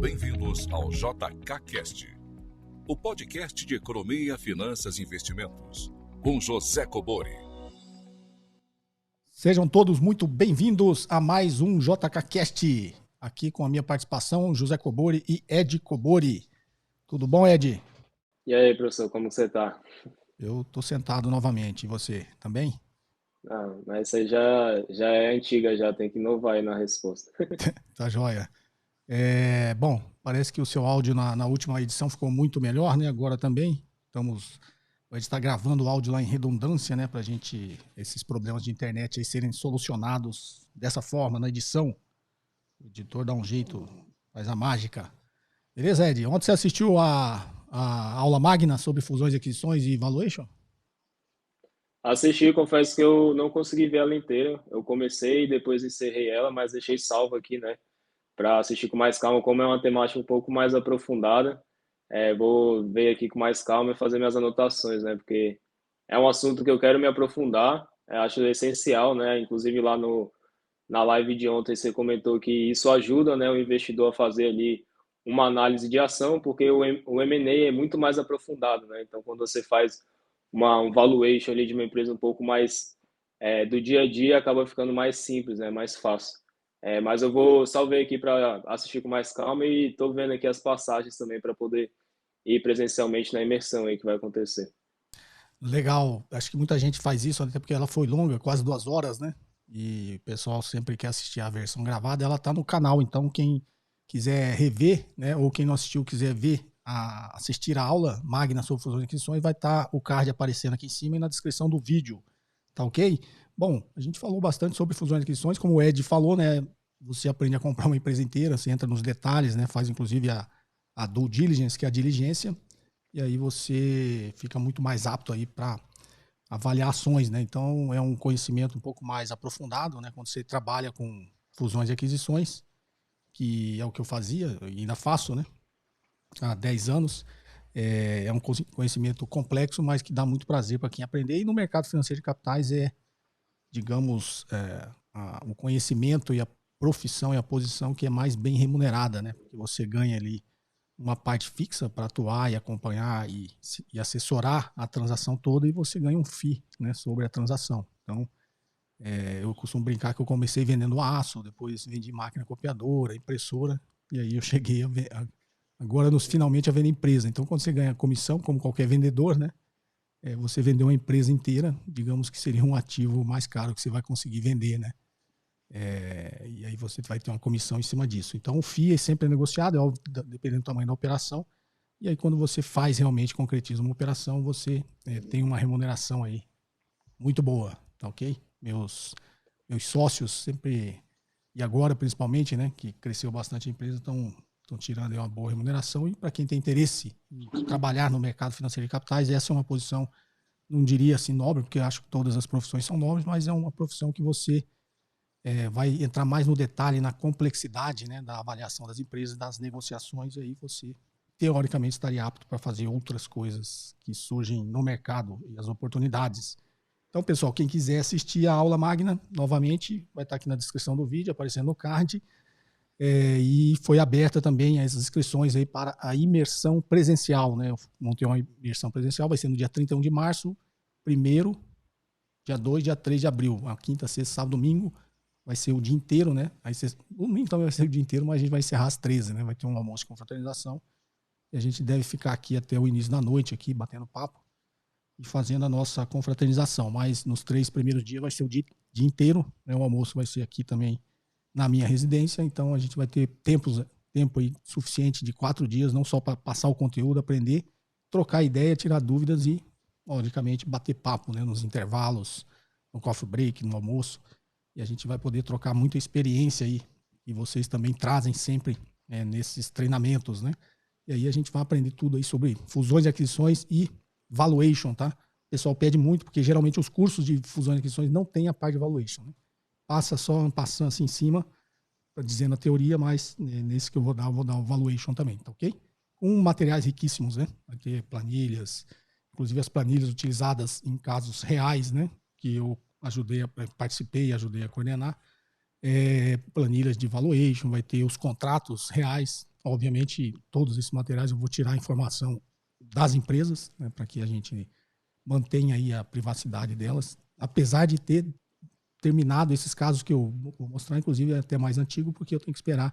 Bem-vindos ao JKCast, o podcast de economia, finanças e investimentos, com José Cobori. Sejam todos muito bem-vindos a mais um JKCast, aqui com a minha participação, José Cobori e Ed Cobori. Tudo bom, Ed? E aí, professor, como você tá? Eu tô sentado novamente, e você também? Ah, mas isso aí já é antiga, já tem que inovar aí na resposta. Tá joia. Bom, parece que o seu áudio na última edição ficou muito melhor, né? Agora também a gente está gravando o áudio lá em redundância, né? Para esses problemas de internet aí serem solucionados dessa forma, na edição. O editor dá um jeito, faz a mágica. Beleza, Ed? Ontem você assistiu a aula magna sobre fusões, aquisições e valuation? Assisti, confesso que eu não consegui ver ela inteira. Eu comecei e depois encerrei ela, mas deixei salvo aqui, né? Para assistir com mais calma, como é uma temática um pouco mais aprofundada. Vou ver aqui com mais calma e fazer minhas anotações, né? Porque é um assunto que eu quero me aprofundar. Acho essencial, né? Inclusive lá na live de ontem você comentou que isso ajuda, né, o investidor a fazer ali uma análise de ação, porque o M&A é muito mais aprofundado, né? Então, quando você faz um valuation ali de uma empresa um pouco mais do dia a dia, acaba ficando mais simples, né, mais fácil. Mas eu vou salvei aqui para assistir com mais calma e estou vendo aqui as passagens também para poder ir presencialmente na imersão aí que vai acontecer. Legal, acho que muita gente faz isso, até porque ela foi longa, quase 2 horas, né? E o pessoal sempre quer assistir a versão gravada, ela tá no canal, então quem quiser rever, né, ou quem não assistiu quiser assistir a aula magna sobre fusões e aquisições, vai estar o card aparecendo aqui em cima e na descrição do vídeo, tá ok? Bom, a gente falou bastante sobre fusões e aquisições, como o Ed falou, né, você aprende a comprar uma empresa inteira, você entra nos detalhes, né, faz inclusive a due diligence, que é a diligência, e aí você fica muito mais apto aí para avaliar ações, né? Então é um conhecimento um pouco mais aprofundado, né? Quando você trabalha com fusões e aquisições, que é o que eu fazia e ainda faço, né? Há 10 anos. É um conhecimento complexo, mas que dá muito prazer para quem aprender. E no mercado financeiro de capitais digamos, o conhecimento e a profissão e a posição que é mais bem remunerada, né? Porque você ganha ali uma parte fixa para atuar e acompanhar e assessorar a transação toda e você ganha um FII, né, sobre a transação. Então, eu costumo brincar que eu comecei vendendo aço, depois vendi máquina copiadora, impressora, e aí eu cheguei agora finalmente a vender empresa. Então, quando você ganha comissão, como qualquer vendedor, né, você vendeu uma empresa inteira, digamos que seria um ativo mais caro que você vai conseguir vender, né? E aí você vai ter uma comissão em cima disso. Então o FII sempre é negociado, dependendo do tamanho da operação. E aí quando você faz realmente, concretiza uma operação, você tem uma remuneração aí muito boa, tá ok? Meus sócios sempre, e agora principalmente, né, que cresceu bastante a empresa, estão tirando aí uma boa remuneração. E para quem tem interesse em trabalhar no mercado financeiro de capitais, essa é uma posição, não diria assim nobre, porque eu acho que todas as profissões são nobres, mas é uma profissão que você vai entrar mais no detalhe, na complexidade, né, da avaliação das empresas, das negociações, e aí você, teoricamente, estaria apto para fazer outras coisas que surgem no mercado e as oportunidades. Então, pessoal, quem quiser assistir a aula magna, novamente, vai estar aqui na descrição do vídeo, aparecendo no card, e foi aberta também as inscrições aí para a imersão presencial, né? Eu montei uma imersão presencial, vai ser no dia 31 de março, 1º, dia 2, dia 3 de abril, a quinta, sexta, sábado, domingo, vai ser o dia inteiro, né? O domingo também vai ser o dia inteiro, mas a gente vai encerrar às 13, né? Vai ter um almoço com fraternização. E a gente deve ficar aqui até o início da noite, aqui, batendo papo e fazendo a nossa confraternização. Mas nos 3 primeiros dias vai ser o dia inteiro, né? O almoço vai ser aqui também na minha residência. Então a gente vai ter tempo aí suficiente de 4 dias, não só para passar o conteúdo, aprender, trocar ideia, tirar dúvidas e, logicamente, bater papo, né? Nos intervalos, no coffee break, no almoço. E a gente vai poder trocar muita experiência aí, e vocês também trazem sempre nesses treinamentos, né? E aí a gente vai aprender tudo aí sobre fusões e aquisições e valuation, tá? O pessoal pede muito, porque geralmente os cursos de fusões e aquisições não tem a parte de valuation, né? Passando assim em cima, dizendo a teoria, mas nesse que eu vou dar o valuation também, tá ok? Com materiais riquíssimos, né? Vai ter planilhas, inclusive as planilhas utilizadas em casos reais, né? Que eu participei e ajudei a coordenar, planilhas de valuation, vai ter os contratos reais, Obviamente, todos esses materiais eu vou tirar a informação das empresas, né, para que a gente mantenha aí a privacidade delas, apesar de ter terminado esses casos que eu vou mostrar, inclusive é até mais antigo, porque eu tenho que esperar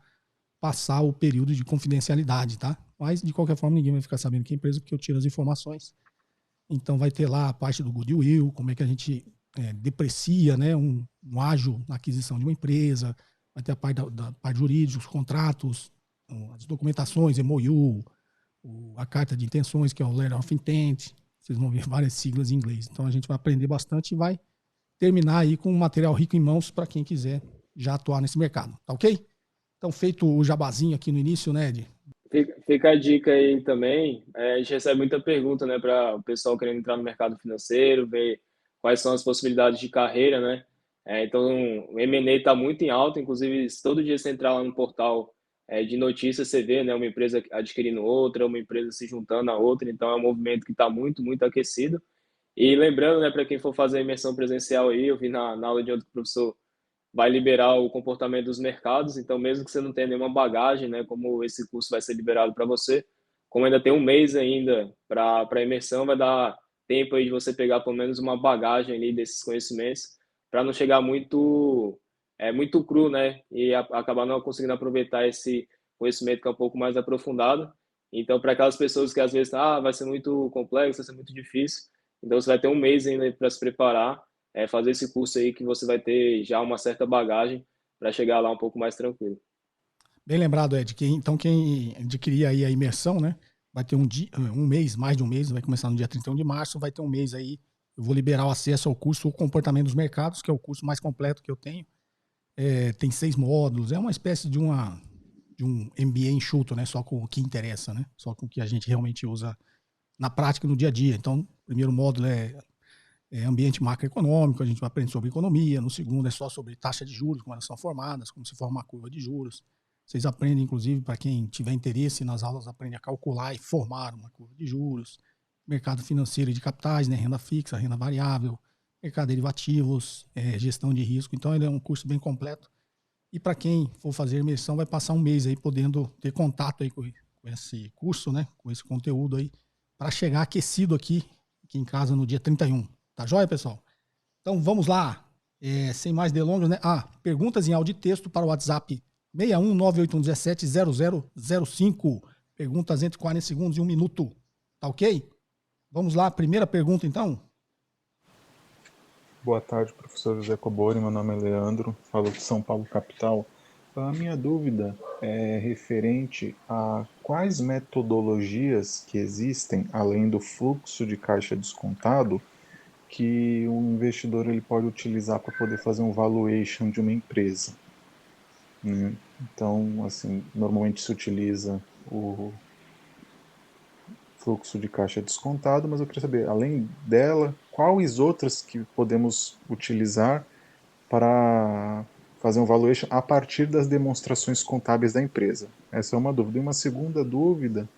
passar o período de confidencialidade, tá? Mas, de qualquer forma, ninguém vai ficar sabendo que é empresa, porque eu tiro as informações. Então, vai ter lá a parte do goodwill, como é que a gente deprecia, né, um ágio na aquisição de uma empresa, vai ter a parte da parte jurídica, os contratos, as documentações, MOU, a carta de intenções, que é o Letter of Intent, vocês vão ver várias siglas em inglês. Então, a gente vai aprender bastante e vai terminar aí com um material rico em mãos para quem quiser já atuar nesse mercado, tá ok? Então, feito o jabazinho aqui no início, né, Ed? Fica a dica aí também. A gente recebe muita pergunta, né, para o pessoal querendo entrar no mercado financeiro, ver quais são as possibilidades de carreira, né? Então, o M&A está muito em alta, inclusive, se todo dia você entrar lá no portal de notícias, você vê, né, uma empresa adquirindo outra, uma empresa se juntando a outra, então é um movimento que está muito, muito aquecido. E lembrando, né, para quem for fazer a imersão presencial aí, eu vi na aula de outro professor, vai liberar o comportamento dos mercados, então mesmo que você não tenha nenhuma bagagem, né, como esse curso vai ser liberado para você, como ainda tem um mês ainda para a imersão, vai dar tempo aí de você pegar pelo menos uma bagagem ali desses conhecimentos, para não chegar muito cru, né, e acabar não conseguindo aproveitar esse conhecimento que é um pouco mais aprofundado. Então, para aquelas pessoas que às vezes, vai ser muito complexo, vai ser muito difícil, então você vai ter um mês ainda para se preparar, fazer esse curso aí que você vai ter já uma certa bagagem para chegar lá um pouco mais tranquilo. Bem lembrado, Ed, que então quem adquirir aí a imersão, né, vai ter um mês, mais de um mês, vai começar no dia 31 de março, vai ter um mês aí, eu vou liberar o acesso ao curso O Comportamento dos Mercados, que é o curso mais completo que eu tenho. Tem 6 módulos, é uma espécie de um MBA enxuto, né, só com o que interessa, né, só com o que a gente realmente usa na prática, no dia a dia. Então, o primeiro módulo é ambiente macroeconômico, a gente vai aprender sobre economia. No segundo é só sobre taxa de juros, como elas são formadas, como se forma a curva de juros. Vocês aprendem, inclusive, para quem tiver interesse nas aulas, aprende a calcular e formar uma curva de juros, mercado financeiro de capitais, né, renda fixa, renda variável, mercado de derivativos, gestão de risco. Então, ele é um curso bem completo. E para quem for fazer imersão, vai passar um mês aí podendo ter contato aí com esse curso, né, com esse conteúdo aí, para chegar aquecido aqui em casa no dia 31. Tá joia, pessoal? Então vamos lá. Sem mais delongas, né? Perguntas em áudio e texto para o WhatsApp 61981170005. Perguntas entre 40 segundos e 1 minuto. Tá ok? Vamos lá, primeira pergunta então. Boa tarde, professor José Cobori. Meu nome é Leandro, falo de São Paulo, capital. A minha dúvida é referente a quais metodologias que existem, além do fluxo de caixa descontado, que o investidor ele pode utilizar para poder fazer um valuation de uma empresa, né? Então, assim, normalmente se utiliza o fluxo de caixa descontado, mas eu queria saber, além dela, quais outras que podemos utilizar para fazer um valuation a partir das demonstrações contábeis da empresa? Essa é uma dúvida. E uma segunda dúvida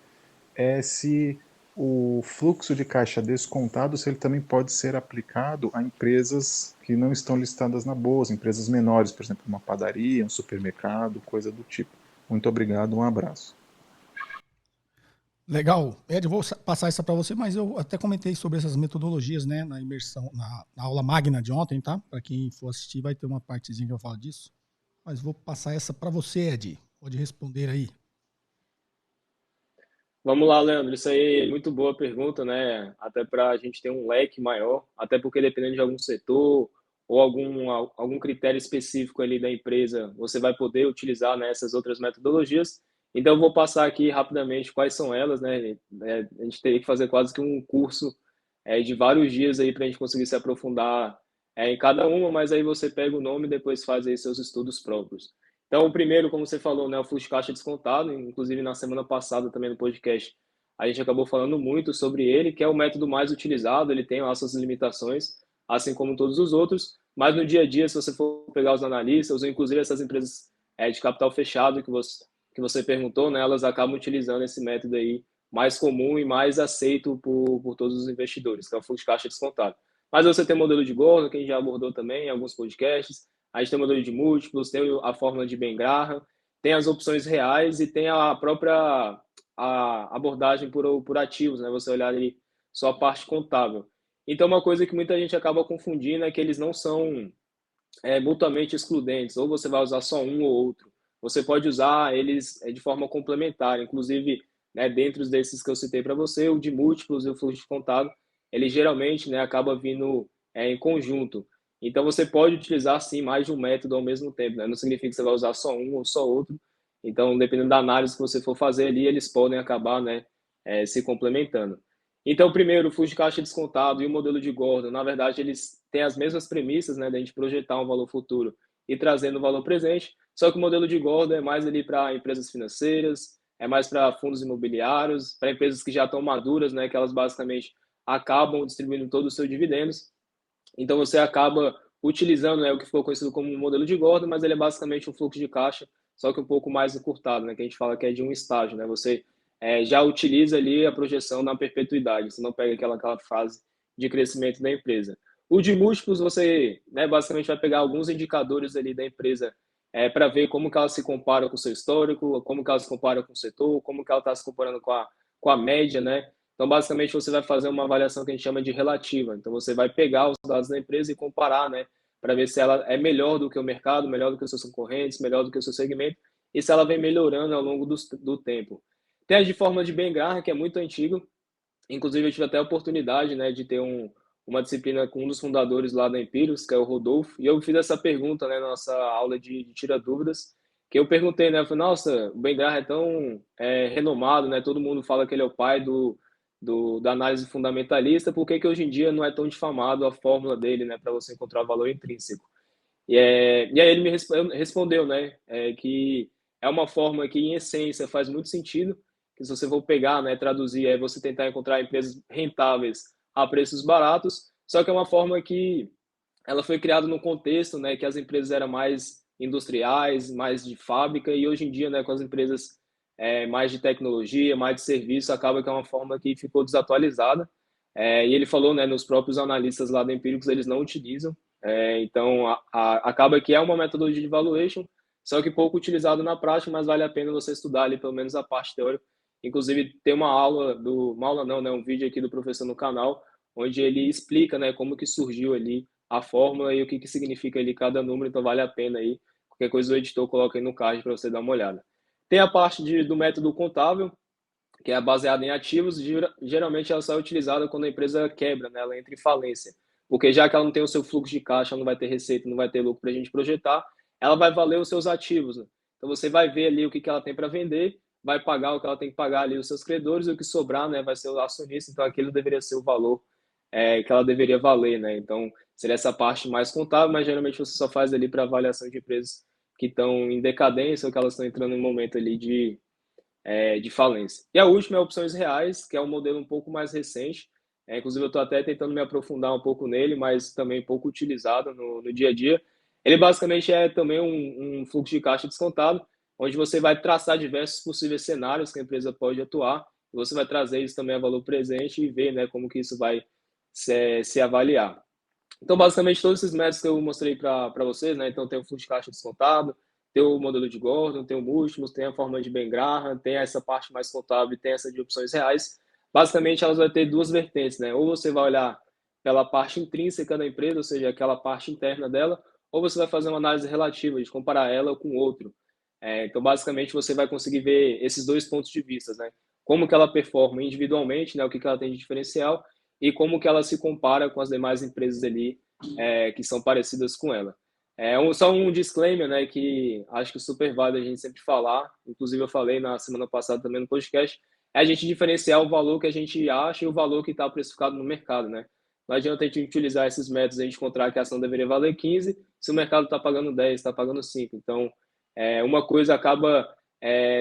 é se o fluxo de caixa descontado, se ele também pode ser aplicado a empresas que não estão listadas na bolsa, empresas menores, por exemplo, uma padaria, um supermercado, coisa do tipo. Muito obrigado, um abraço. Legal. Ed, eu vou passar essa para você, mas eu até comentei sobre essas metodologias, né, na imersão, na aula magna de ontem, tá? Para quem for assistir, vai ter uma partezinha que eu falo disso. Mas vou passar essa para você, Ed. Pode responder aí. Vamos lá, Leandro. Isso aí é muito boa pergunta, né? Até para a gente ter um leque maior, até porque dependendo de algum setor ou algum critério específico ali da empresa, você vai poder utilizar, né, essas outras metodologias. Então, eu vou passar aqui rapidamente quais são elas, né? A gente teria que fazer quase que um curso de vários dias aí para a gente conseguir se aprofundar em cada uma, mas aí você pega o nome e depois faz aí seus estudos próprios. Então, o primeiro, como você falou, né, o fluxo de caixa descontado, inclusive na semana passada também no podcast, a gente acabou falando muito sobre ele, que é o método mais utilizado, ele tem lá suas limitações, assim como todos os outros, mas no dia a dia, se você for pegar os analistas, ou inclusive essas empresas de capital fechado que você perguntou, né, elas acabam utilizando esse método aí mais comum e mais aceito por todos os investidores, que é o fluxo de caixa descontado. Mas você tem o modelo de Gordon, que a gente já abordou também em alguns podcasts, a gente tem o modelo de múltiplos, tem a fórmula de Ben-Graham, tem as opções reais e tem a própria abordagem por ativos, né? Você olhar ali só a parte contábil. Então, uma coisa que muita gente acaba confundindo é que eles não são mutuamente excludentes, ou você vai usar só um ou outro. Você pode usar eles de forma complementar, inclusive, né, dentro desses que eu citei para você, o de múltiplos e o fluxo de contábil, ele geralmente, né, acaba vindo em conjunto. Então, você pode utilizar, sim, mais de um método ao mesmo tempo, né? Não significa que você vai usar só um ou só outro. Então, dependendo da análise que você for fazer ali, eles podem acabar, né, se complementando. Então, primeiro, o fluxo de caixa descontado e o modelo de Gordon, na verdade, eles têm as mesmas premissas, né, da gente projetar um valor futuro e trazendo o valor presente, só que o modelo de Gordon é mais ali para empresas financeiras, é mais para fundos imobiliários, para empresas que já estão maduras, né, que elas basicamente acabam distribuindo todos os seus dividendos. Então, você acaba utilizando, né, o que ficou conhecido como um modelo de Gordon, mas ele é basicamente um fluxo de caixa, só que um pouco mais encurtado, né, que a gente fala que é de um estágio, né, você já utiliza ali a projeção na perpetuidade, você não pega aquela fase de crescimento da empresa. O de múltiplos, você, né, basicamente vai pegar alguns indicadores ali da empresa para ver como que ela se compara com o seu histórico, como que ela se compara com o setor, como que ela está se comparando com a média, né? Então, basicamente, você vai fazer uma avaliação que a gente chama de relativa. Então, você vai pegar os dados da empresa e comparar, né, para ver se ela é melhor do que o mercado, melhor do que os seus concorrentes, melhor do que o seu segmento, e se ela vem melhorando ao longo do tempo. Tem a de forma de Ben-Graham, que é muito antigo. Inclusive, eu tive até a oportunidade, né, de ter uma disciplina com um dos fundadores lá da Empíricos, que é o Rodolfo, e eu fiz essa pergunta, né, na nossa aula de Tira Dúvidas, que eu perguntei, né, eu falei, nossa, o Ben-Graham é tão renomado, né, todo mundo fala que ele é o pai da análise fundamentalista, por que hoje em dia não é tão difamado a fórmula dele, né, para você encontrar valor intrínseco? E aí ele me respondeu, né, que é uma forma que, em essência, faz muito sentido, que se você for pegar, né, traduzir, é você tentar encontrar empresas rentáveis a preços baratos, só que é uma forma que ela foi criada num contexto, né, que as empresas eram mais industriais, mais de fábrica, e hoje em dia, né, com as empresas mais de tecnologia, mais de serviço, acaba que é uma forma que ficou desatualizada. E ele falou, né, nos próprios analistas lá da Empíricos, eles não utilizam. Então, acaba que é uma metodologia de valuation, só que pouco utilizado na prática, mas vale a pena você estudar ali pelo menos a parte teórica. Inclusive, tem uma aula não, né, um vídeo aqui do professor no canal, onde ele explica, né, como que surgiu ali a fórmula e o que significa ali cada número, então vale a pena aí. Qualquer coisa o editor coloca aí no card para você dar uma olhada. Tem a parte do método contábil, que é baseada em ativos, geralmente ela só é utilizada quando a empresa quebra, né, ela entra em falência. Porque já que ela não tem o seu fluxo de caixa, não vai ter receita, não vai ter lucro para a gente projetar, ela vai valer os seus ativos. Né? Então você vai ver ali o que ela tem para vender, vai pagar o que ela tem que pagar ali os seus credores, e o que sobrar, né, vai ser o acionista, então aquilo deveria ser o valor que ela deveria valer, né? Então seria essa parte mais contábil, mas geralmente você só faz ali para avaliação de empresas que estão em decadência ou que elas estão entrando em um momento ali de falência. E a última é opções reais, que é um modelo um pouco mais recente. Inclusive, eu estou até tentando me aprofundar um pouco nele, mas também pouco utilizado no dia a dia. Ele basicamente é também um fluxo de caixa descontado, onde você vai traçar diversos possíveis cenários que a empresa pode atuar, e você vai trazer isso também a valor presente e ver, né, como que isso vai se avaliar. Então, basicamente, todos esses métodos que eu mostrei para vocês, né? Então, tem o fluxo de caixa descontado, tem o modelo de Gordon, tem o múltiplos, tem a forma de Ben-Graham, tem essa parte mais contábil e tem essa de opções reais. Basicamente, elas vão ter duas vertentes, né? Ou você vai olhar pela parte intrínseca da empresa, ou seja, aquela parte interna dela, ou você vai fazer uma análise relativa, de comparar ela com outro. Então, basicamente, você vai conseguir ver esses dois pontos de vista, né? Como que ela performa individualmente, né? O que ela tem de diferencial, e como que ela se compara com as demais empresas ali que são parecidas com ela. Só um disclaimer, né, que acho que super válido a gente sempre falar, inclusive eu falei na semana passada também no podcast, é a gente diferenciar o valor que a gente acha e o valor que está precificado no mercado, né? Não adianta a gente utilizar esses métodos, a gente encontrar que a ação deveria valer 15, se o mercado está pagando 10, está pagando 5. Então, uma coisa acaba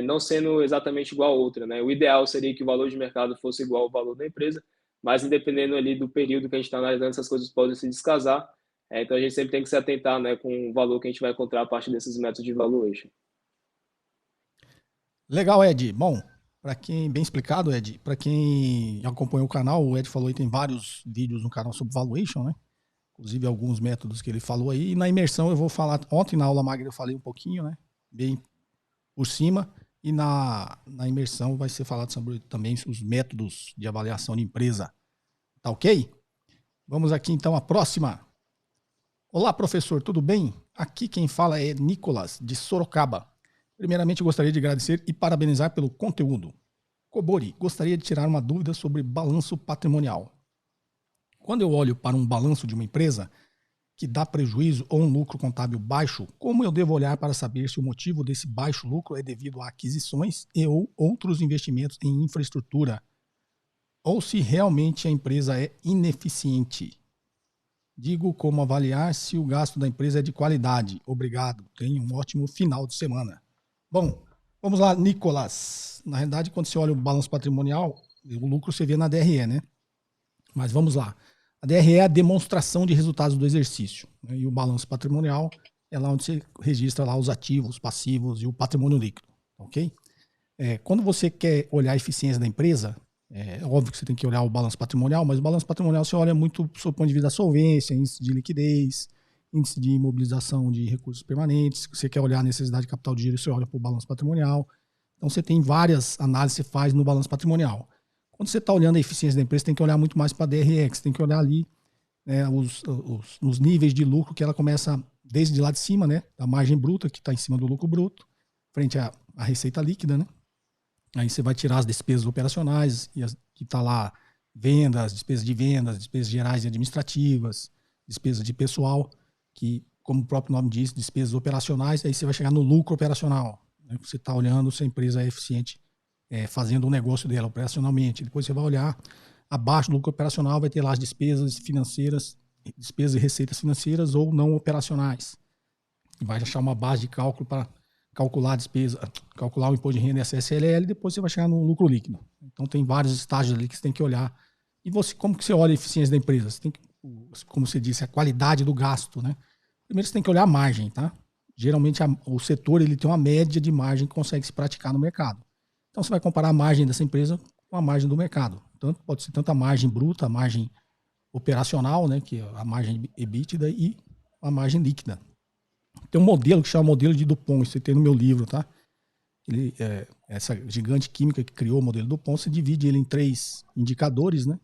não sendo exatamente igual a outra, né? O ideal seria que o valor de mercado fosse igual ao valor da empresa, mas dependendo ali do período que a gente está analisando, essas coisas podem se descasar. Então, a gente sempre tem que se atentar, né, com o valor que a gente vai encontrar a partir desses métodos de valuation. Legal, Ed. Bom, para quem, bem explicado, Ed, para quem acompanhou o canal, o Ed falou que tem vários vídeos no canal sobre valuation, né? Inclusive alguns métodos que ele falou aí. E na imersão eu vou falar, ontem na aula magra eu falei um pouquinho, né? Bem por cima, e na imersão vai ser falado sobre também os métodos de avaliação de empresa. Tá ok? Vamos aqui então à próxima. Olá, professor, tudo bem? Aqui quem fala é Nicolas, de Sorocaba. Primeiramente, gostaria de agradecer e parabenizar pelo conteúdo. Kobori, gostaria de tirar uma dúvida sobre balanço patrimonial. Quando eu olho para um balanço de uma empresa que dá prejuízo ou um lucro contábil baixo, como eu devo olhar para saber se o motivo desse baixo lucro é devido a aquisições e ou outros investimentos em infraestrutura, ou se realmente a empresa é ineficiente? Digo como avaliar se o gasto da empresa é de qualidade. Obrigado. Tenha um ótimo final de semana. Bom, vamos lá, Nicolas. Na realidade, quando você olha o balanço patrimonial, o lucro você vê na DRE, né? Mas vamos lá. A DRE é a demonstração de resultados do exercício, né? E o balanço patrimonial é lá onde você registra lá os ativos, passivos e o patrimônio líquido, ok? Quando você quer olhar a eficiência da empresa, é óbvio que você tem que olhar o balanço patrimonial, mas o balanço patrimonial você olha muito do seu ponto de vista da solvência, índice de liquidez, índice de imobilização de recursos permanentes. Se você quer olhar a necessidade de capital de giro, você olha para o balanço patrimonial. Então você tem várias análises que você faz no balanço patrimonial. Quando você está olhando a eficiência da empresa, você tem que olhar muito mais para a DRE, você tem que olhar ali, né, os níveis de lucro que ela começa desde lá de cima, né, da margem bruta, que está em cima do lucro bruto, frente à receita líquida, né? Aí você vai tirar as despesas operacionais, que está lá, vendas, despesas de vendas, despesas gerais e administrativas, despesas de pessoal, que, como o próprio nome diz, despesas operacionais, aí você vai chegar no lucro operacional, né? Você está olhando se a empresa é eficiente fazendo o negócio dela operacionalmente. Depois você vai olhar abaixo do lucro operacional, vai ter lá as despesas financeiras, despesas e receitas financeiras ou não operacionais. E vai achar uma base de cálculo para calcular a despesa, calcular o imposto de renda e a CSLL, e depois você vai chegar no lucro líquido. Então tem vários estágios ali que você tem que olhar. E você, como que você olha a eficiência da empresa? Você tem que, como você disse, a qualidade do gasto, né? Primeiro você tem que olhar a margem, tá? Geralmente o setor ele tem uma média de margem que consegue se praticar no mercado. Então você vai comparar a margem dessa empresa com a margem do mercado. Pode ser tanto a margem bruta, a margem operacional, né, que é a margem EBITDA, e a margem líquida. Tem um modelo que chama modelo de Dupont, isso tem no meu livro, tá? Essa gigante química que criou o modelo Dupont, você divide ele em 3 indicadores, né?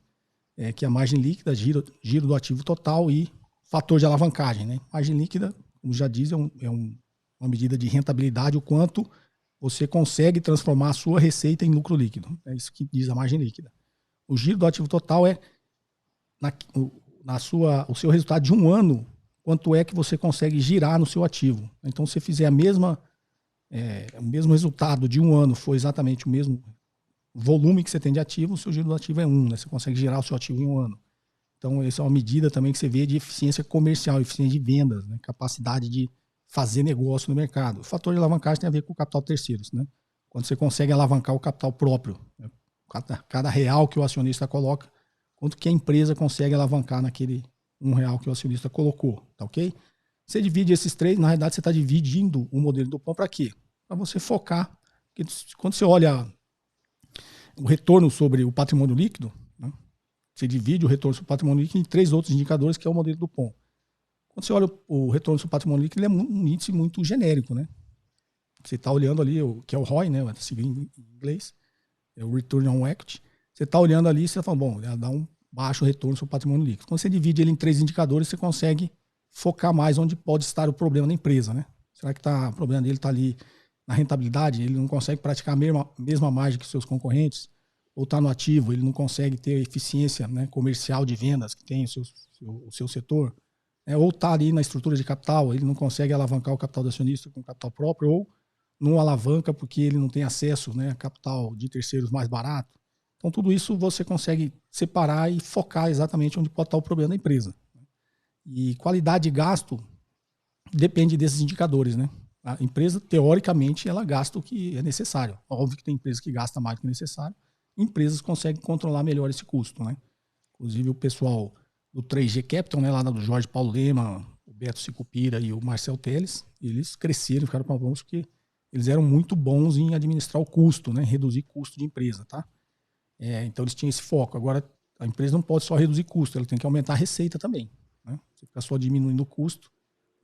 Que é a margem líquida, giro do ativo total e fator de alavancagem, né? Margem líquida, como já diz, é uma medida de rentabilidade, o quanto você consegue transformar a sua receita em lucro líquido. É isso que diz a margem líquida. O giro do ativo total é o seu resultado de um ano, quanto é que você consegue girar no seu ativo. Então, se você fizer o mesmo resultado de um ano, for exatamente o mesmo volume que você tem de ativo, o seu giro do ativo é 1, né? Você consegue girar o seu ativo em um ano. Então, essa é uma medida também que você vê de eficiência comercial, eficiência de vendas, né? Capacidade de fazer negócio no mercado. O fator de alavancagem tem a ver com o capital terceiros, né? Quando você consegue alavancar o capital próprio, né? Cada real que o acionista coloca, quanto que a empresa consegue alavancar naquele R$1 que o acionista colocou, tá ok? Você divide esses 3, na realidade você está dividindo o modelo do pão para quê? Para você focar, porque quando você olha o retorno sobre o patrimônio líquido, né? Você divide o retorno sobre o patrimônio líquido em 3 outros indicadores, que é o modelo do pão. Quando você olha o retorno sobre o patrimônio líquido, ele é um índice muito genérico, né? Você está olhando ali, que é o ROI, né? Seguindo em inglês, é o Return on Equity. Você está olhando ali e você fala, bom, ela dá um baixo retorno sobre o patrimônio líquido. Quando você divide ele em 3 indicadores, você consegue focar mais onde pode estar o problema da empresa, né? Será que o problema dele está ali na rentabilidade? Ele não consegue praticar a mesma margem que seus concorrentes? Ou está no ativo, ele não consegue ter a eficiência, né, comercial de vendas que tem o seu setor? Ou está ali na estrutura de capital, ele não consegue alavancar o capital do acionista com capital próprio, ou não alavanca porque ele não tem acesso, né, a capital de terceiros mais barato. Então, tudo isso você consegue separar e focar exatamente onde pode estar o problema da empresa. E qualidade de gasto depende desses indicadores, né? A empresa, teoricamente, ela gasta o que é necessário. Óbvio que tem empresas que gastam mais do que necessário. Empresas conseguem controlar melhor esse custo, né? Inclusive, o pessoal do 3G Capital, né, lá do Jorge Paulo Lema, o Beto Sicupira e o Marcel Teles, eles cresceram, ficaram famosos porque eles eram muito bons em administrar o custo, né? Reduzir custo de empresa, tá? Então eles tinham esse foco. Agora, a empresa não pode só reduzir custo, ela tem que aumentar a receita também, né? Você fica só diminuindo o custo,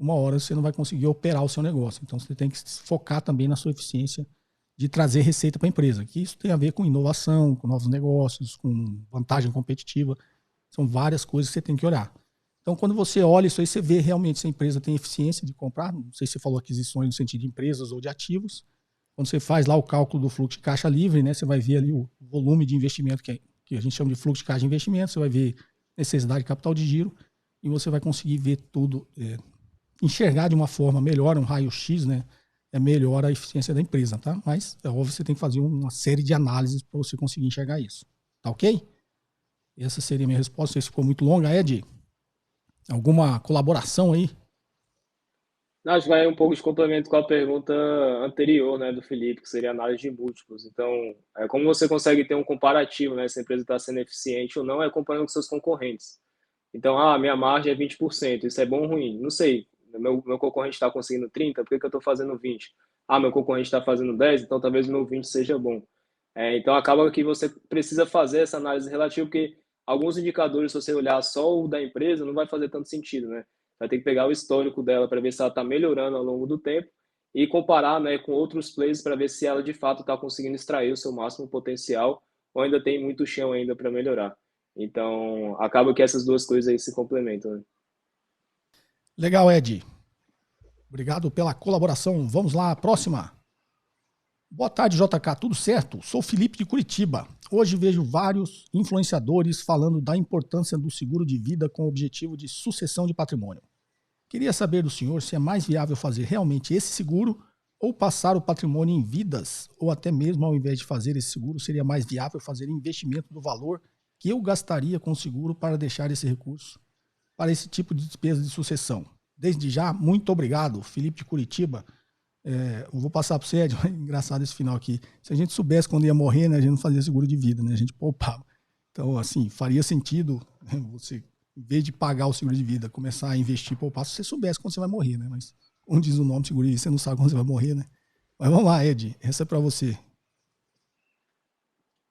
uma hora você não vai conseguir operar o seu negócio. Então você tem que focar também na sua eficiência de trazer receita para a empresa, que isso tem a ver com inovação, com novos negócios, com vantagem competitiva. São várias coisas que você tem que olhar. Então, quando você olha isso aí, você vê realmente se a empresa tem eficiência de comprar. Não sei se você falou aquisições no sentido de empresas ou de ativos. Quando você faz lá o cálculo do fluxo de caixa livre, né, você vai ver ali o volume de investimento, que a gente chama de fluxo de caixa de investimento, você vai ver necessidade de capital de giro, e você vai conseguir ver tudo, enxergar de uma forma melhor, um raio-x, né, melhor a eficiência da empresa, tá? Mas é óbvio que você tem que fazer uma série de análises para você conseguir enxergar isso. Tá ok? Essa seria a minha resposta. Não sei se ficou muito longa, Ed. Alguma colaboração aí? Acho que vai um pouco de complemento com a pergunta anterior, né, do Felipe, que seria análise de múltiplos. Então, como você consegue ter um comparativo, né, se a empresa está sendo eficiente ou não, é comparando com seus concorrentes. Então, minha margem é 20%, isso é bom ou ruim? Não sei. Meu concorrente está conseguindo 30%, por que eu estou fazendo 20%? Meu concorrente está fazendo 10%, então talvez o meu 20% seja bom. Então, acaba que você precisa fazer essa análise relativa, porque alguns indicadores, se você olhar só o da empresa, não vai fazer tanto sentido, né? Vai ter que pegar o histórico dela para ver se ela está melhorando ao longo do tempo e comparar, né, com outros players para ver se ela de fato está conseguindo extrair o seu máximo potencial ou ainda tem muito chão ainda para melhorar. Então, acaba que essas duas coisas aí se complementam, né? Legal, Ed. Obrigado pela colaboração. Vamos lá, próxima. Boa tarde, JK. Tudo certo? Sou Felipe de Curitiba. Hoje vejo vários influenciadores falando da importância do seguro de vida com o objetivo de sucessão de patrimônio. Queria saber do senhor se é mais viável fazer realmente esse seguro ou passar o patrimônio em vidas, ou até mesmo ao invés de fazer esse seguro, seria mais viável fazer investimento do valor que eu gastaria com o seguro para deixar esse recurso para esse tipo de despesa de sucessão. Desde já, muito obrigado, Felipe de Curitiba. Eu vou passar para você, Ed, engraçado esse final aqui. Se a gente soubesse quando ia morrer, né, a gente não fazia seguro de vida, né, a gente poupava. Então, assim, faria sentido, né, você, em vez de pagar o seguro de vida, começar a investir, poupar, se você soubesse quando você vai morrer, né? Mas, como diz o nome seguro de vida, você não sabe quando você vai morrer, né? Mas vamos lá, Ed, essa é para você.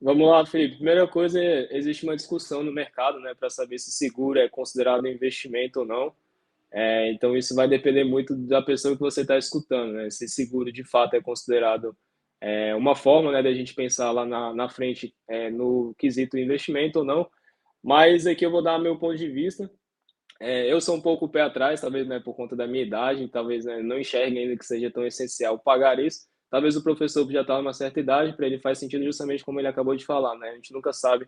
Vamos lá, Felipe. Primeira coisa, existe uma discussão no mercado, né, para saber se seguro é considerado investimento ou não. Então, isso vai depender muito da pessoa que você está escutando, né? Se seguro de fato é considerado uma forma, né, da gente pensar lá na frente no quesito investimento ou não. Mas aqui eu vou dar meu ponto de vista. Eu sou um pouco o pé atrás, talvez, né, por conta da minha idade, talvez, né, não enxergue ainda que seja tão essencial pagar isso. Talvez o professor já está numa certa idade, para ele faz sentido justamente como ele acabou de falar, né? A gente nunca sabe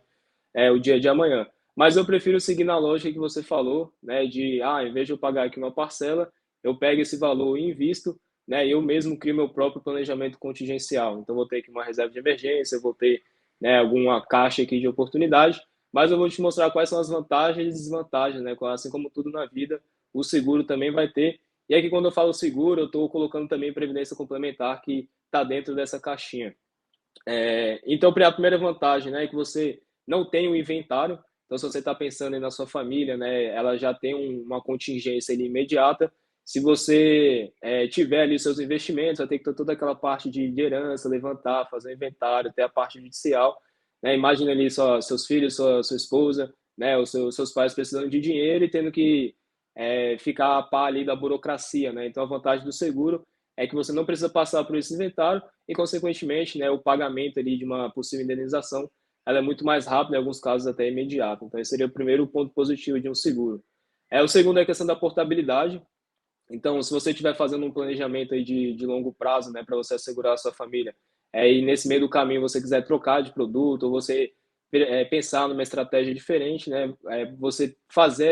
o dia de amanhã. Mas eu prefiro seguir na lógica que você falou, né, de, em vez de eu pagar aqui uma parcela, eu pego esse valor e invisto, né, e eu mesmo crio meu próprio planejamento contingencial. Então, vou ter aqui uma reserva de emergência, vou ter, né, alguma caixa aqui de oportunidade, mas eu vou te mostrar quais são as vantagens e desvantagens, né, assim como tudo na vida, o seguro também vai ter. E aqui, quando eu falo seguro, eu estou colocando também previdência complementar, que está dentro dessa caixinha. Então, a primeira vantagem, né, é que você não tem o inventário. Então, se você está pensando aí na sua família, né, ela já tem uma contingência ali imediata. Se você tiver ali seus investimentos, vai ter que ter toda aquela parte de herança, levantar, fazer o inventário, ter a parte judicial. Né? Imagina ali seus filhos, sua esposa, né, os seus pais precisando de dinheiro e tendo que ficar a par ali da burocracia. Né? Então, a vantagem do seguro é que você não precisa passar por esse inventário e, consequentemente, né, o pagamento ali de uma possível indenização ela é muito mais rápida, em alguns casos até imediato. Então, esse seria o primeiro ponto positivo de um seguro. O segundo é a questão da portabilidade. Então, se você estiver fazendo um planejamento aí de longo prazo, né, para você assegurar a sua família, e nesse meio do caminho você quiser trocar de produto, ou você pensar numa estratégia diferente, né, você fazer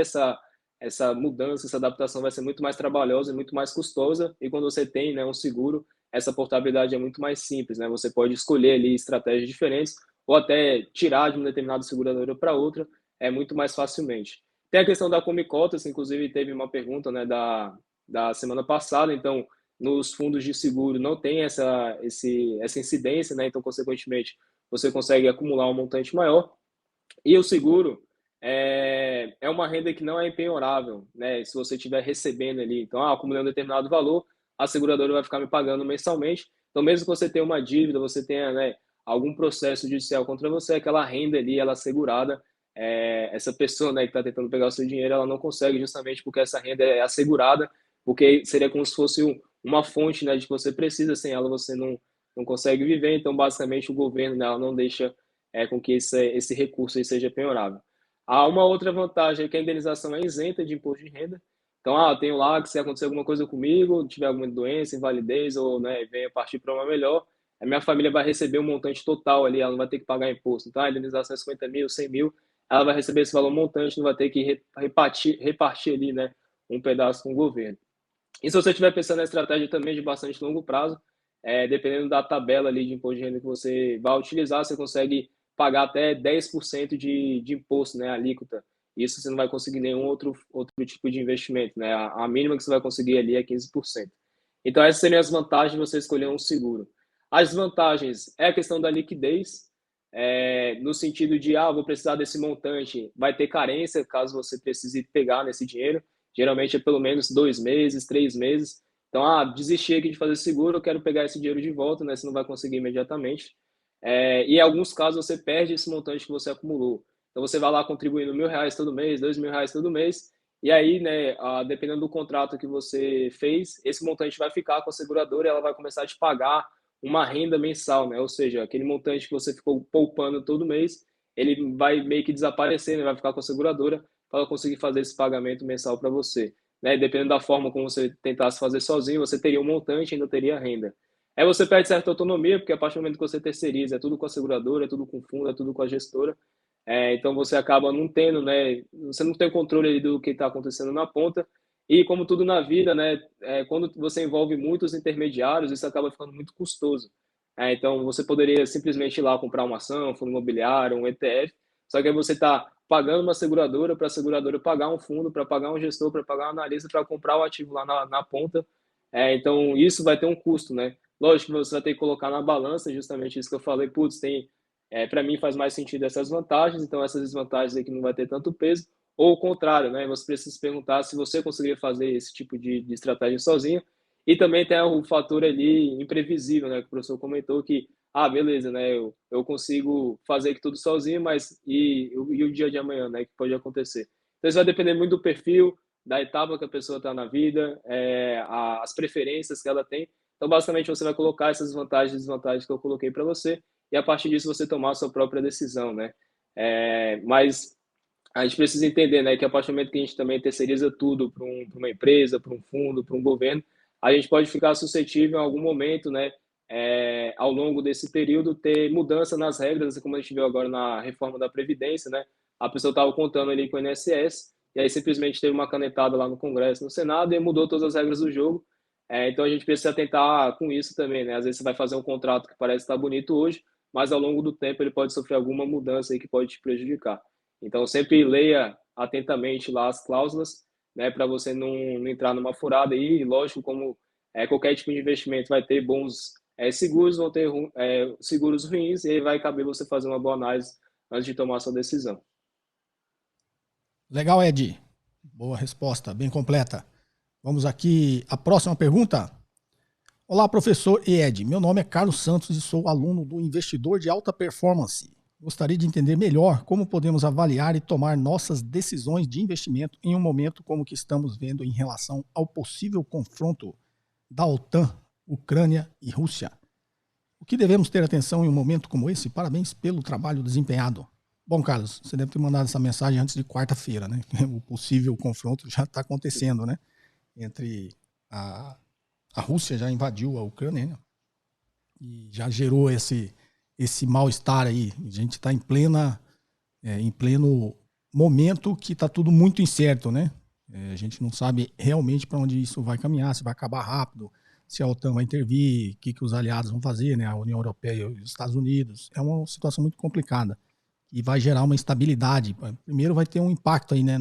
essa mudança, essa adaptação vai ser muito mais trabalhosa e muito mais custosa, e quando você tem, né, um seguro, essa portabilidade é muito mais simples, né, você pode escolher ali estratégias diferentes, ou até tirar de uma determinada seguradora para outra, muito mais facilmente. Tem a questão da Comicotas, inclusive teve uma pergunta, né, da semana passada, então nos fundos de seguro não tem essa incidência, né, então consequentemente você consegue acumular um montante maior, e o seguro é uma renda que não é empenhorável, né, se você estiver recebendo ali, então acumulando um determinado valor, a seguradora vai ficar me pagando mensalmente, então mesmo que você tenha uma dívida, você tenha, né, algum processo judicial contra você, aquela renda ali, ela é assegurada, essa pessoa, né, que está tentando pegar o seu dinheiro, ela não consegue justamente porque essa renda é assegurada porque seria como se fosse uma fonte, né, de que você precisa, sem ela você não consegue viver, então basicamente o governo, né, ela não deixa com que esse recurso aí seja penhorável. Há uma outra vantagem, que a indenização é isenta de imposto de renda. Então, eu tenho lá que se acontecer alguma coisa comigo, tiver alguma doença, invalidez ou, né, venha partir para uma melhor, a minha família vai receber um montante total ali, ela não vai ter que pagar imposto. Então, a indenização é 50 mil, 100 mil, ela vai receber esse valor montante, não vai ter que repartir ali, né, um pedaço com o governo. E se você estiver pensando na estratégia também de bastante longo prazo, dependendo da tabela ali de imposto de renda que você vai utilizar, você consegue pagar até 10% de imposto, né, alíquota. Isso você não vai conseguir nenhum outro tipo de investimento, né? A mínima que você vai conseguir ali é 15%. Então, essas seriam as vantagens de você escolher um seguro. As desvantagens é a questão da liquidez, no sentido de, vou precisar desse montante, vai ter carência caso você precise pegar nesse dinheiro. Geralmente é pelo menos 2 meses, 3 meses. Então, desisti aqui de fazer seguro, eu quero pegar esse dinheiro de volta, né? Você não vai conseguir imediatamente. E em alguns casos você perde esse montante que você acumulou. Então você vai lá contribuindo R$1.000 todo mês, R$2.000 todo mês, e aí, né, dependendo do contrato que você fez, esse montante vai ficar com a seguradora e ela vai começar a te pagar uma renda mensal, né? Ou seja, aquele montante que você ficou poupando todo mês, ele vai meio que desaparecer, né? Vai ficar com a seguradora para ela conseguir fazer esse pagamento mensal para você. Né? Dependendo da forma como você tentasse fazer sozinho, você teria um montante e ainda teria renda. Aí você perde certa autonomia, porque a partir do momento que você terceiriza, é tudo com a seguradora, é tudo com o fundo, é tudo com a gestora. Então você acaba não tendo, né? Você não tem controle do que está acontecendo na ponta. E como tudo na vida, né? Quando você envolve muitos intermediários, isso acaba ficando muito custoso. Então você poderia simplesmente ir lá comprar uma ação, um fundo imobiliário, um ETF, só que aí você está pagando uma seguradora para a seguradora pagar um fundo, para pagar um gestor, para pagar um analista, para comprar o ativo lá na ponta. Então isso vai ter um custo, né? Lógico que você vai ter que colocar na balança justamente isso que eu falei, para mim faz mais sentido essas vantagens, então essas desvantagens aqui não vai ter tanto peso, ou o contrário, né? Você precisa se perguntar se você conseguiria fazer esse tipo de estratégia sozinho, e também tem o fator ali imprevisível, né? Que o professor comentou que, beleza, né? Eu consigo fazer aqui tudo sozinho, mas e o dia de amanhã, né? Que pode acontecer. Então isso vai depender muito do perfil, da etapa que a pessoa está na vida, as preferências que ela tem. Então, basicamente, você vai colocar essas vantagens e desvantagens que eu coloquei para você, e a partir disso você tomar a sua própria decisão, né? Mas a gente precisa entender, né, que a partir do momento que a gente também terceiriza tudo para uma empresa, para um fundo, para um governo, a gente pode ficar suscetível em algum momento, né, ao longo desse período, ter mudança nas regras, como a gente viu agora na reforma da Previdência, né? A pessoa estava contando ali com o INSS, e aí simplesmente teve uma canetada lá no Congresso, no Senado, e mudou todas as regras do jogo. Então a gente precisa atentar com isso também, né? Às vezes você vai fazer um contrato que parece estar bonito hoje, mas ao longo do tempo ele pode sofrer alguma mudança aí que pode te prejudicar. Então sempre leia atentamente lá as cláusulas, né? Para você não entrar numa furada aí. E lógico, como qualquer tipo de investimento vai ter bons seguros, vão ter seguros ruins, e aí vai caber você fazer uma boa análise antes de tomar a sua decisão. Legal, Ed. Boa resposta, bem completa. Vamos aqui à próxima pergunta. Olá, professor e Ed. Meu nome é Carlos Santos e sou aluno do Investidor de Alta Performance. Gostaria de entender melhor como podemos avaliar e tomar nossas decisões de investimento em um momento como o que estamos vendo em relação ao possível confronto da OTAN, Ucrânia e Rússia. O que devemos ter atenção em um momento como esse? Parabéns pelo trabalho desempenhado. Bom, Carlos, você deve ter mandado essa mensagem antes de quarta-feira, né? O possível confronto já está acontecendo, né? Entre a Rússia já invadiu a Ucrânia, né? E já gerou esse mal-estar aí. A gente está em pleno momento que está tudo muito incerto, né? A gente não sabe realmente para onde isso vai caminhar, se vai acabar rápido, se a OTAN vai intervir, o que os aliados vão fazer, né? A União Europeia e os Estados Unidos. É uma situação muito complicada e vai gerar uma instabilidade. Primeiro vai ter um impacto aí, né?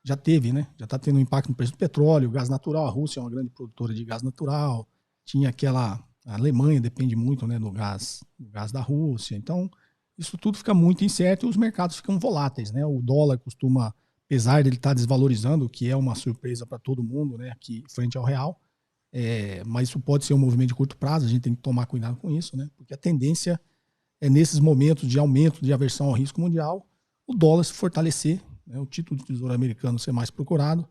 Já teve, né? Já está tendo um impacto no preço do petróleo, gás natural. A Rússia é uma grande produtora de gás natural. Tinha a Alemanha depende muito, né, do gás da Rússia. Então, isso tudo fica muito incerto e os mercados ficam voláteis, né? O dólar costuma, apesar de ele estar desvalorizando, o que é uma surpresa para todo mundo, né, aqui frente ao real, mas isso pode ser um movimento de curto prazo, a gente tem que tomar cuidado com isso, né? Porque a tendência é, nesses momentos de aumento de aversão ao risco mundial, o dólar se fortalecer, né, o título de tesouro americano ser mais procurado,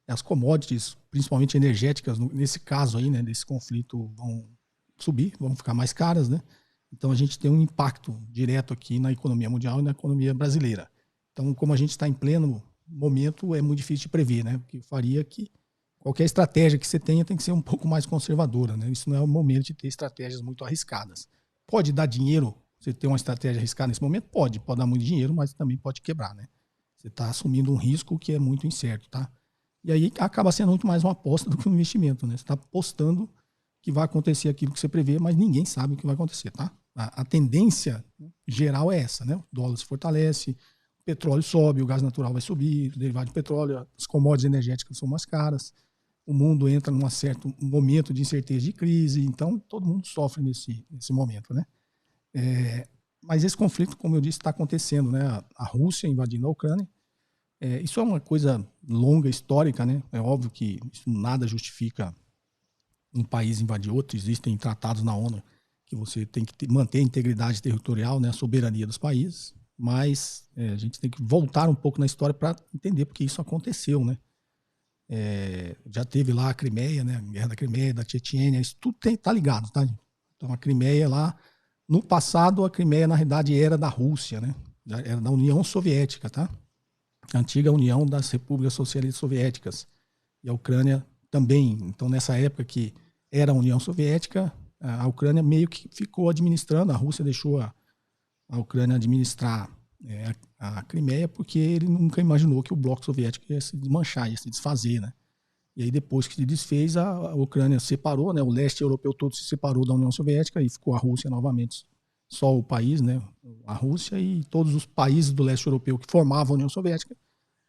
as commodities, principalmente energéticas, nesse caso aí, né, desse conflito, vão subir, vão ficar mais caras, né? Então a gente tem um impacto direto aqui na economia mundial e na economia brasileira. Então, como a gente está em pleno momento, é muito difícil de prever, né? Porque faria que qualquer estratégia que você tenha tem que ser um pouco mais conservadora, né? Isso não é o momento de ter estratégias muito arriscadas. Pode dar dinheiro, você ter uma estratégia arriscada nesse momento? Pode dar muito dinheiro, mas também pode quebrar, né? Você está assumindo um risco que é muito incerto, tá? E aí acaba sendo muito mais uma aposta do que um investimento, né? Você está apostando que vai acontecer aquilo que você prevê, mas ninguém sabe o que vai acontecer, tá? A tendência geral é essa, né? O dólar se fortalece, o petróleo sobe, o gás natural vai subir, o derivado de petróleo, as commodities energéticas são mais caras, o mundo entra num certo momento de incerteza de crise, então todo mundo sofre nesse momento, né? Mas esse conflito, como eu disse, está acontecendo, né? A Rússia invadindo a Ucrânia. Isso é uma coisa longa, histórica, né? É óbvio que isso nada justifica um país invadir outro. Existem tratados na ONU que você tem que manter a integridade territorial, né? A soberania dos países. Mas a gente tem que voltar um pouco na história para entender porque isso aconteceu, né? Já teve lá a Crimeia, né? A Guerra da Crimeia, da Chechênia, isso tudo tá ligado, tá? Então a Crimeia lá, no passado a Crimeia na realidade era da Rússia, né? Era da União Soviética, tá? A antiga União das Repúblicas Socialistas Soviéticas. E a Ucrânia também. Então, nessa época que era a União Soviética, a Ucrânia meio que ficou administrando, a Rússia deixou a Ucrânia administrar a Crimeia, porque ele nunca imaginou que o bloco soviético ia se desmanchar, ia se desfazer, né? E aí, depois que se desfez, a Ucrânia separou, né? O leste europeu todo se separou da União Soviética e ficou a Rússia novamente, só o país, né? A Rússia, e todos os países do leste europeu que formavam a União Soviética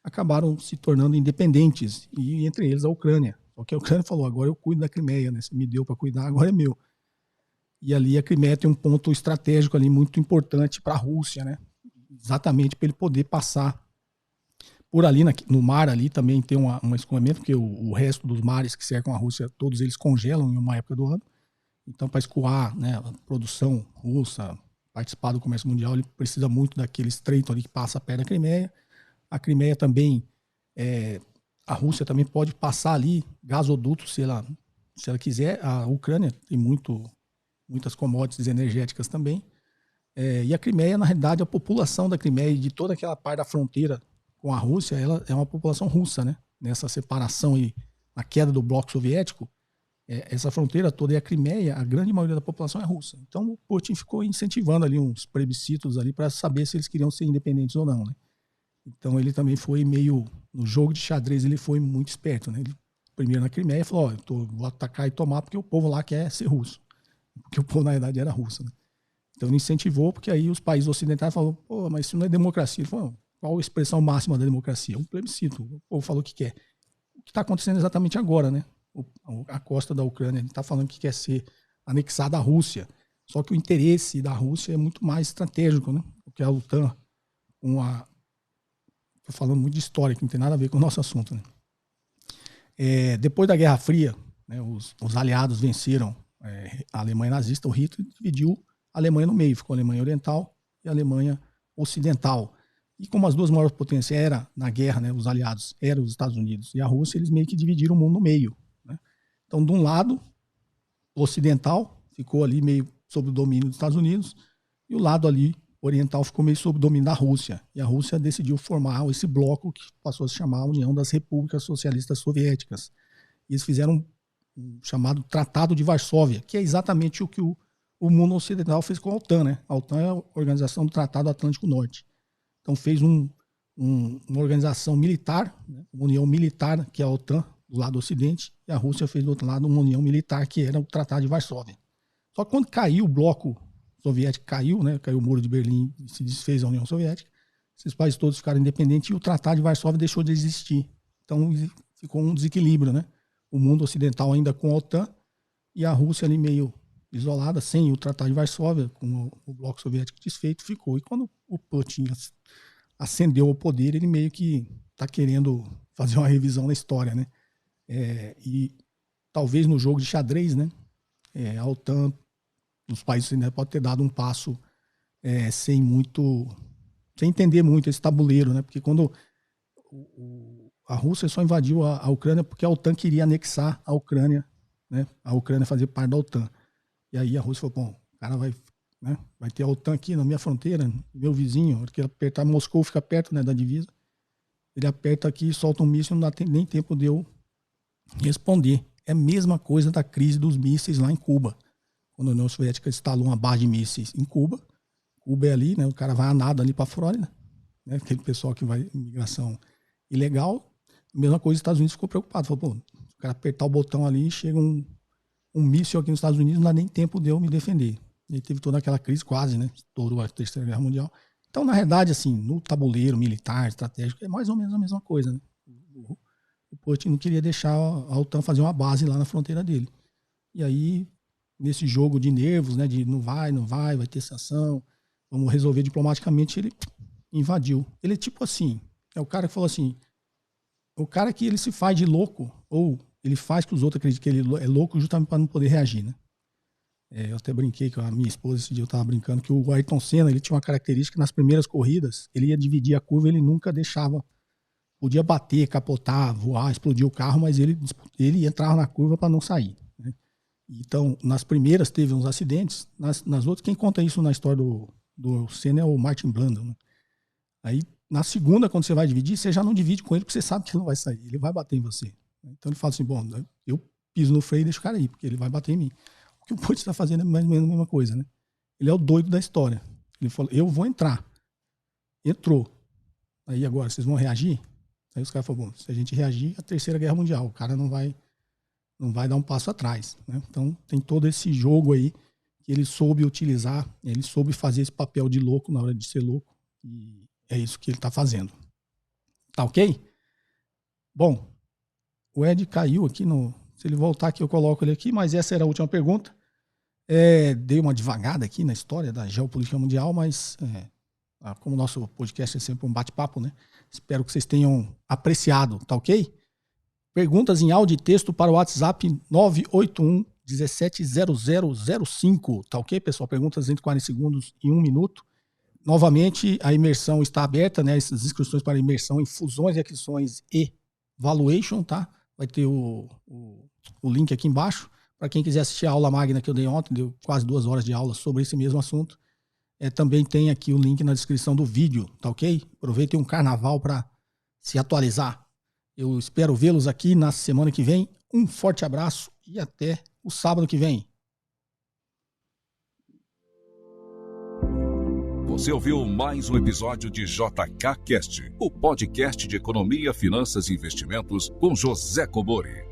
acabaram se tornando independentes, e entre eles a Ucrânia. Só que a Ucrânia falou, agora eu cuido da Crimeia, né? Você me deu para cuidar, agora é meu. E ali a Crimeia tem um ponto estratégico ali muito importante para a Rússia, né? Exatamente para ele poder passar por ali, no mar ali também tem um escoamento, porque o resto dos mares que cercam a Rússia, todos eles congelam em uma época do ano. Então, para escoar, né, a produção russa, participar do comércio mundial, ele precisa muito daquele estreito ali que passa perto da Crimeia. A Crimeia também, a Rússia também pode passar ali gasodutos, se ela quiser. A Ucrânia tem muitas commodities energéticas também. E a Crimeia, na realidade, a população da Crimeia e de toda aquela parte da fronteira com a Rússia, ela é uma população russa, né? Nessa separação e a queda do bloco soviético, essa fronteira toda e a Crimeia, a grande maioria da população é russa. Então o Putin ficou incentivando ali uns plebiscitos ali para saber se eles queriam ser independentes ou não, né? Então ele também foi meio, no jogo de xadrez ele foi muito esperto, né? Ele, primeiro na Crimeia, falou, vou atacar e tomar porque o povo lá quer ser russo. Porque o povo na verdade era russo, né? Então ele incentivou, porque aí os países ocidentais falaram, pô, mas isso não é democracia. Ele falou, qual a expressão máxima da democracia? Um plebiscito. O povo falou o que quer. O que está acontecendo exatamente agora, né? A costa da Ucrânia está falando que quer ser anexada à Rússia. Só que o interesse da Rússia é muito mais estratégico, né? Porque a OTAN, estou falando muito de história, que não tem nada a ver com o nosso assunto, né? Depois da Guerra Fria, né, os aliados venceram a Alemanha nazista, o Hitler dividiu a Alemanha no meio, ficou a Alemanha Oriental e a Alemanha Ocidental. E como as duas maiores potências eram na guerra, né, os aliados eram os Estados Unidos e a Rússia, eles meio que dividiram o mundo no meio, né? Então, de um lado, o ocidental ficou ali meio sob o domínio dos Estados Unidos e o lado ali oriental ficou meio sob o domínio da Rússia. E a Rússia decidiu formar esse bloco que passou a se chamar a União das Repúblicas Socialistas Soviéticas. E eles fizeram um chamado Tratado de Varsóvia, que é exatamente o que o mundo ocidental fez com a OTAN, né? A OTAN é a Organização do Tratado Atlântico Norte. Então fez uma organização militar, né? Uma união militar, que é a OTAN, do lado do ocidente, e a Rússia fez do outro lado uma união militar, que era o Tratado de Varsóvia. Só que quando caiu o bloco soviético, caiu, né? Caiu o muro de Berlim e se desfez a União Soviética, esses países todos ficaram independentes e o Tratado de Varsóvia deixou de existir. Então ficou um desequilíbrio, né? O mundo ocidental ainda com a OTAN e a Rússia ali meio isolada, sem o Tratado de Varsóvia, com o bloco soviético desfeito, ficou. E quando o Putin ascendeu ao poder, ele meio que está querendo fazer uma revisão na história, né? E talvez no jogo de xadrez, né? A OTAN, os países ainda podem ter dado um passo sem entender muito esse tabuleiro, né? Porque quando a Rússia só invadiu a Ucrânia porque a OTAN queria anexar a Ucrânia, né? A Ucrânia fazer parte da OTAN. E aí a Rússia falou, bom, o cara vai, né? Vai ter a OTAN aqui na minha fronteira, meu vizinho, porque apertar, Moscou fica perto, né, da divisa. Ele aperta aqui, solta um míssil, não dá nem tempo de eu responder. É a mesma coisa da crise dos mísseis lá em Cuba. Quando a União Soviética instalou uma base de mísseis em Cuba, Cuba é ali, né? O cara vai a nado ali para a Flórida, né? Aquele pessoal que vai imigração ilegal. A mesma coisa, os Estados Unidos ficou preocupado. Falou, pô, o cara apertar o botão ali e chega um míssil aqui nos Estados Unidos, não dá nem tempo de eu me defender. E aí teve toda aquela crise quase, né? Estourou a Terceira Guerra Mundial. Então, na verdade, assim, no tabuleiro militar, estratégico, é mais ou menos a mesma coisa, né? O Putin não queria deixar a OTAN fazer uma base lá na fronteira dele. E aí, nesse jogo de nervos, né? De não vai ter sanção, vamos resolver diplomaticamente, ele invadiu. Ele é tipo assim, é o cara que falou assim, o cara que ele se faz de louco, ou ele faz que os outros acreditem que ele é louco justamente para não poder reagir, né? Eu até brinquei com a minha esposa esse dia, eu tava brincando que o Ayrton Senna, ele tinha uma característica que nas primeiras corridas, ele ia dividir a curva, ele nunca deixava, podia bater, capotar, voar, explodir o carro, mas ele entrava na curva para não sair, né? Então, nas primeiras teve uns acidentes, nas outras, quem conta isso na história do Senna é o Martin Brundle, né? Aí, na segunda, quando você vai dividir, você já não divide com ele, porque você sabe que ele não vai sair, ele vai bater em você. Então ele fala assim, bom, eu piso no freio e deixo o cara aí, porque ele vai bater em mim. O que o Putin está fazendo é mais ou menos a mesma coisa, né? Ele é o doido da história. Ele falou, eu vou entrar. Entrou. Aí agora, vocês vão reagir? Aí os caras falaram, bom, se a gente reagir, a Terceira Guerra Mundial, o cara não vai dar um passo atrás, né? Então tem todo esse jogo aí que ele soube utilizar, ele soube fazer esse papel de louco na hora de ser louco, e é isso que ele está fazendo. Tá ok? Bom, o Ed caiu aqui se ele voltar aqui eu coloco ele aqui, mas essa era a última pergunta. Dei uma devagada aqui na história da geopolítica mundial, mas como o nosso podcast é sempre um bate-papo, né? Espero que vocês tenham apreciado, tá ok? Perguntas em áudio e texto para o WhatsApp 981 170005, tá ok, pessoal? Perguntas entre 40 segundos e 1 minuto. Novamente, a imersão está aberta, né? Essas inscrições para imersão em fusões e aquisições e valuation, tá? Vai ter o link aqui embaixo. Para quem quiser assistir a aula magna que eu dei ontem, deu quase 2 horas de aula sobre esse mesmo assunto. Também tem aqui o link na descrição do vídeo, tá ok? Aproveitem um carnaval para se atualizar. Eu espero vê-los aqui na semana que vem. Um forte abraço e até o sábado que vem. Você ouviu mais um episódio de JK Cast, o podcast de economia, finanças e investimentos com José Kobori.